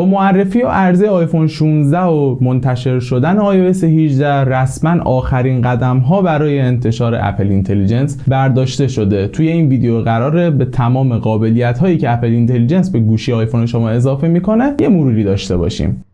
با معرفی و عرضه آیفون 16 و منتشر شدن iOS 18 رسما آخرین قدم ها برای انتشار اپل اینتلیجنس برداشته شده. توی این ویدیو قراره به تمام قابلیت هایی که اپل اینتلیجنس به گوشی آیفون شما اضافه میکنه یه مروری داشته باشیم.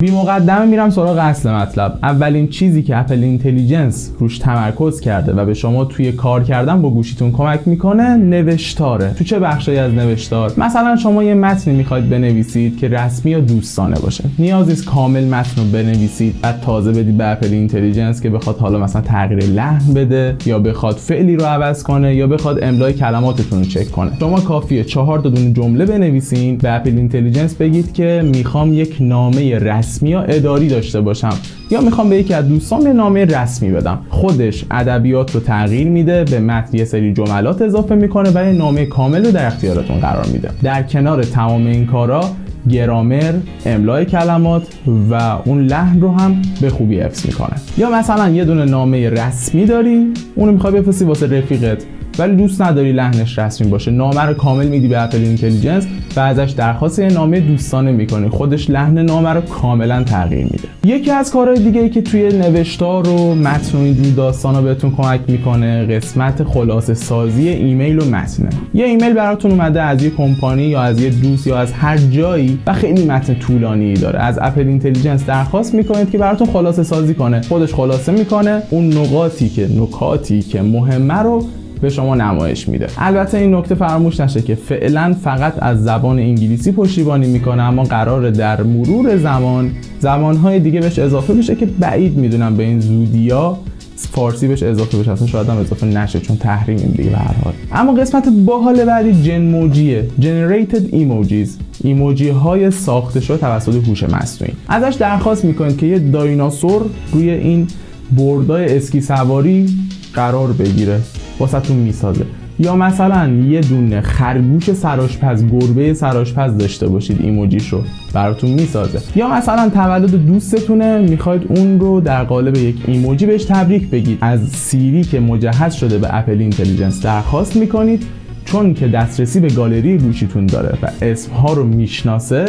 بی مقدمه میرم سراغ اصل مطلب. اولین چیزی که اپل اینتلیجنس روش تمرکز کرده و به شما توی کار کردن با گوشیتون کمک میکنه نوشتاره. تو چه بخشی از نوشتار؟ مثلا شما یه متنی میخواید بنویسید که رسمی یا دوستانه باشه، نیاز نیست کامل متن رو بنویسید بعد تازه بدید به اپل اینتلیجنس که بخواد حالا مثلا تغییر لحن بده یا بخواد فعلی رو عوض کنه یا بخواد املای کلماتتون رو چک کنه. شما کافیه 4 تا دونه جمله بنویسین، به اپل اینتلیجنس بگید که میخوام یک نامه رسمی یا اداری داشته باشم یا میخوام به یکی از دوستام یه نامه رسمی بدم. خودش ادبیات رو تغییر میده، به متن یه سری جملات اضافه میکنه و یه نامه کامل رو در اختیارتون قرار میده. در کنار تمام این کارا گرامر، املای کلمات و اون لحن رو هم به خوبی حفظ میکنه. یا مثلا یه دونه نامه رسمی داری، اونو میخوای بفرستی واسه رفیقت ولی دوست نداری لحنش رسمی باشه، نامه رو کامل میدی به اپل اینتلیجنس و ازش درخواست یه نامه دوستانه میکنی، خودش لحن نامه رو کاملا تغییر میده. یکی از کارهای دیگه ای که توی نوشتار و متن و اینجور داستانا بهتون کمک میکنه قسمت خلاصه سازی ایمیل و متنه. یه ایمیل براتون اومده از یه کمپانی یا از یه دوست یا از هر جایی و خیلی متن طولانی داره، از اپل اینتلیجنس درخواست میکنید که براتون خلاصه سازی کنه. خودش خلاصه میکنه، اون نکاتی که مهمه رو به شما نمایش میده. البته این نکته فراموش نشه که فعلا فقط از زبان انگلیسی پشتیبانی میکنه، اما قراره در مرور زبانهای دیگه بهش اضافه بشه که بعید میدونم به این زودیا فارسی بهش اضافه بشه، اصلا شاید هم اضافه نشه چون تحریمیم دیگه به هر حال. اما قسمت باحال بعدی جنموجیه، Generated Emojis، ایموجی های ساخته شده توسط هوش مصنوعی. ازش درخواست میکنید که یه دایناسور روی این بردای اسکی سواری قرار بگیره، واسهتون میسازه. یا مثلا یه دونه خرگوش سرآشپز، گربه سرآشپز داشته باشید، ایموجیش رو براتون میسازه. یا مثلا تولد دوستتونه، میخواید اون رو در قالب یک ایموجی بهش تبریک بگید. از سیری که مجهز شده به اپل اینتلیجنس درخواست میکنید، چون که دسترسی به گالری گوشیتون داره و اسمها رو میشناسه،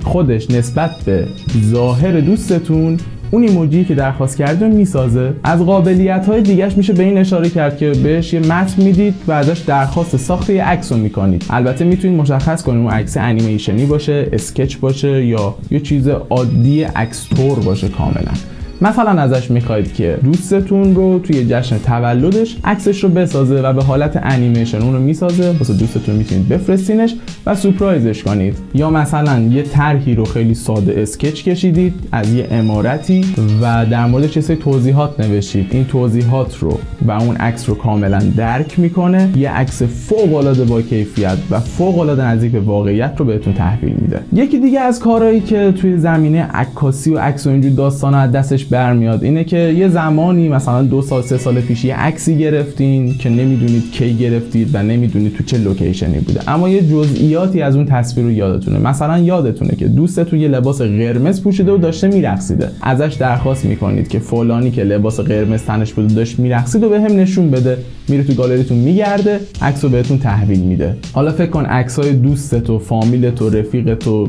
خودش نسبت به ظاهر دوستتون اون ایموجی که درخواست کردید رو میسازه. از قابلیت‌های دیگه‌اش میشه به این اشاره کرد که بهش یه متن میدید و ازش درخواست ساخت یه عکس رو میکنید. البته میتونید مشخص کنید اون عکس انیمیشنی باشه، اسکچ باشه یا یه چیز عادی عکس‌طور باشه کاملا. مثلا ازش میخواید که دوستتون رو توی جشن تولدش عکسش رو بسازه و به حالت انیمیشن اون رو میسازه، واسه دوستتون میتونید بفرستینش و سورپرایزش کنید. یا مثلا یه طرحی رو خیلی ساده اسکچ کشیدید از یه عمارتی و در موردش یه سری توضیحات نوشتید، این توضیحات رو و اون عکس رو کاملا درک میکنه، یه عکس فوق العاده با کیفیت و فوق العاده نزدیک به واقعیت رو بهتون تحویل میده. یکی دیگه از کارهایی که توی زمینه عکاسی و عکس و اینجور داستانا از دستش برمیاد اینه که یه زمانی مثلا 2 سال 3 سال پیش یه عکسی گرفتین که نمیدونید کی گرفتید و نمیدونید تو چه لوکیشنی بوده، اما یه جزئیاتی از اون تصویر رو یادتونه. مثلا یادتونه که دوستتون یه لباس قرمز پوشیده و داشته میرقصیده، ازش درخواست میکنید که فلانی که لباس قرمز تنش بود داشت میرقصید و بهم نشون بده. میره تو گالریتون میگرده، عکسو بهتون تحویل میده. حالا فکر کن عکسای دوستت و فامیلت و رفیقت و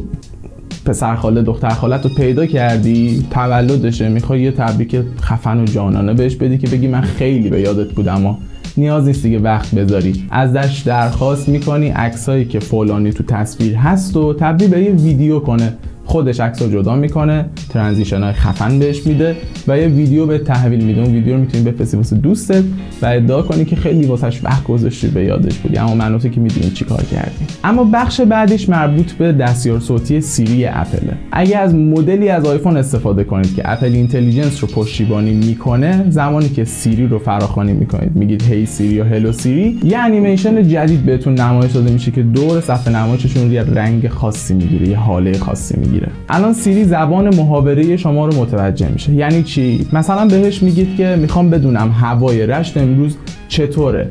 پسر خاله دختر خالت رو پیدا کردی، تولدشه، میخوای یه تبریک خفن و جانانه بهش بدی که بگی من خیلی به یادت بودم و نیاز نیست دیگه وقت بذاری. ازش درخواست میکنی عکسایی که فلانی تو تصویر هست و تبدیل به یه ویدیو کنه. خودش عکس‌ها جدا میکنه، ترانزیشن‌های خفن بهش میده و یه ویدیو به تحویل میده. اون ویدیو رو میتونی بفرستی واسه دوستت و ادعا کنی که خیلی واسش وقت گذاشتی به یادش بودی، اما منوطه که میدونی چیکار کردی. اما بخش بعدیش مربوط به دستیار صوتی سیری اپله. اگه از مدلی از آیفون استفاده کنید که اپل اینتلیجنس رو پشتیبانی میکنه، زمانی که سیری رو فراخوانی میکنید میگید هی سیری یا هلو سیری، یه انیمیشن جدید بهتون نمایش داده میشه که دور صفحه نمایششون یه رنگ خاصی میگیره، یه حاله خاصی میگیره. الان سیری زبان محاوره شما رو متوجه میشه. یعنی چی؟ مثلا بهش میگید که میخوام بدونم هوای رشت امروز چطوره،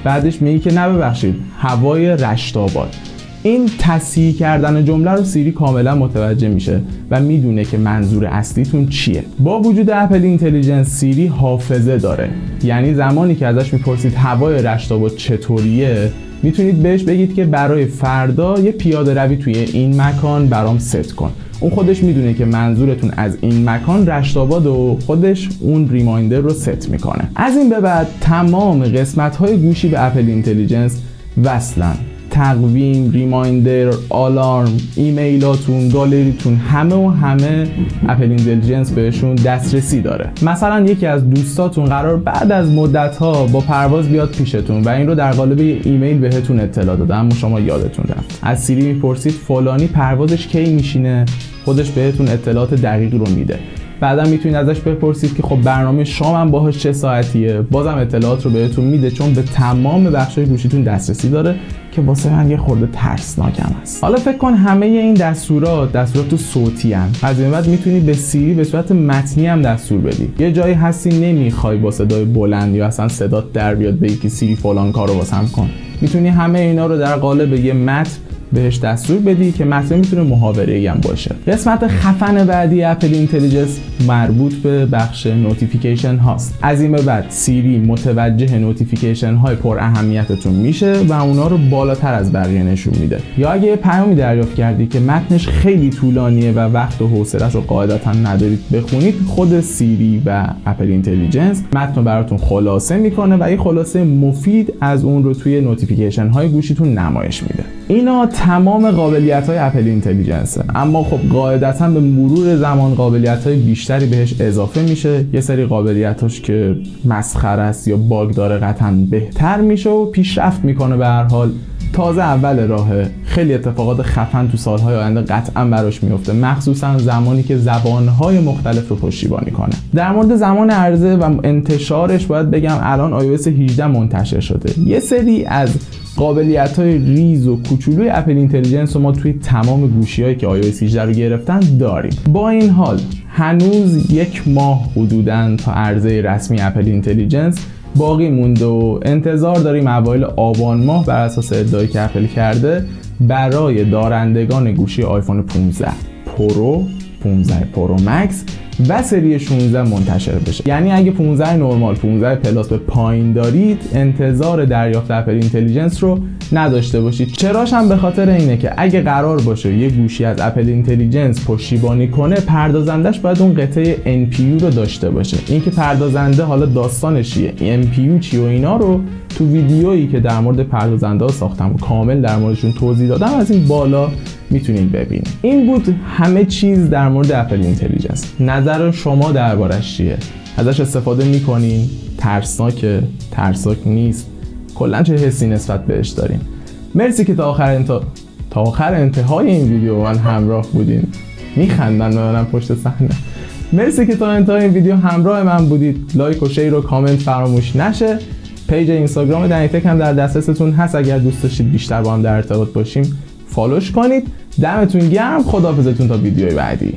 بعدش میگی که نه ببخشید هوای رشت آباد. این تصحیح کردن جمله رو سیری کاملا متوجه میشه و میدونه که منظور اصلیتون چیه. با وجود اپل اینتلیجنس سیری حافظه داره، یعنی زمانی که ازش میپرسید هوای رشت آباد چطوریه میتونید بهش بگید که برای فردا یه پیاده روی توی این مکان برام ست کن. اون خودش میدونه که منظورتون از این مکان رشت آباد و خودش اون ریمایندر رو ست میکنه. از این به بعد تمام قسمت‌های گوشی به اپل اینتلیجنس وصلن. تقویم، ریمایندر، آلارم، ایمیلاتون، گالریتون، همه اپل اینتلیجنس بهشون دسترسی داره. مثلا یکی از دوستاتون قرار بعد از مدت‌ها با پرواز بیاد پیشتون و این رو در قالب یه ایمیل بهتون اطلاع داده اما شما یادتون رفت. از سیری میپرسید فلانی پروازش کی میشینه، خودش بهتون اطلاعات دقیق رو میده. بعدا میتونید ازش بپرسید که خب برنامه شامم باهاش چه ساعتیه، بازم اطلاعات رو بهتون میده چون به تمام بخشای گوشیتون دسترسی داره که واسه من یه خورده ترسناکم است. حالا فکر کن همه این دستورات صوتی ان. از این بعد میتونی به سیری به صورت متنی هم دستور بدی. یه جایی هستی نمیخوای با صدای بلند یا اصلا صدات در بیاد بگی که سیری فلان کارو واسم کن، میتونی همه اینا رو در قالب یه متن بهش دستور بدی که متن میتونه محاوره‌ای هم باشه. قسمت خفن بعدی اپل اینتلیجنس مربوط به بخش نوتیفیکیشن هاست. از این به بعد سیری متوجه نوتیفیکیشن های پر اهمیتتون میشه و اونا رو بالاتر از بقیه نشون میده. یا اگه پیامی دریافت کردی که متنش خیلی طولانیه و وقت و حوصله‌اش رو قاعدتا ندارید بخونید، خود سیری و اپل اینتلیجنس متن رو براتون خلاصه میکنه و این خلاصه مفید از اون رو توی نوتیفیکیشن های گوشیتون نمایش میده. اینا تمام قابلیت‌های اپل اینتلیجنس، اما خب قاعدتاً به مرور زمان قابلیت‌های بیشتری بهش اضافه میشه. یه سری قابلیتاش که مسخره است یا باگ داره قطعاً بهتر میشه و پیشرفت میکنه. به هر حال تازه اول راهه، خیلی اتفاقات خفن تو سالهای آینده قطعاً براش میفته، مخصوصاً زمانی که زبان‌های مختلف رو پشتیبانی کنه. در مورد زمان عرضه و انتشارش باید بگم الان iOS 18 منتشر شده. یه سری از قابلیت‌های ریز و کوچولوی اپل اینتلیجنس رو ما توی تمام گوشی‌هایی که iOS 18 رو گرفتن داریم. با این حال هنوز 1 ماه حدوداً تا عرضه رسمی اپل اینتلیجنس باقی مونده و انتظار داریم اوایل آبان ماه بر اساس ادعایی که اپل کرده برای دارندگان گوشی آیفون 15 پرو، 15 پرو مکس و سری 16 منتشر بشه. یعنی اگه 15 نرمال، 15 پلاس به پایین دارید انتظار دریافت اپل اینتلیجنس رو نداشته باشید. چراش هم به خاطر اینه که اگه قرار باشه یه گوشی از اپل اینتلیجنس پشتیبانی کنه، پردازندش باید اون قطعه NPU رو داشته باشه. اینکه پردازنده حالا داستانش چیه، NPU چی و اینا رو تو ویدیویی که در مورد پردازنده‌ها ساختم و کامل در موردشون توضیح دادم از این بالا میتونید ببینید. این بود همه چیز در مورد اپل اینتلیجنس. نظر شما دربارش چیه؟ ازش استفاده میکنین؟ ترسناک نیست؟ کلا چه حسی نسبت بهش دارین؟ مرسی که تا آخر انتهای این ویدیو من همراه بودین. میخندن منم پشت صحنه. مرسی که تا انتهای این ویدیو همراه من بودید. لایک و شیر و کامنت فراموش نشه. پیج اینستاگرام دنیتک هم در دسترستون هست، اگر دوست داشتید بیشتر با هم در ارتباط باشیم فالوش کنید. دمتون گرم، خداحافظتون تا ویدیوی بعدی.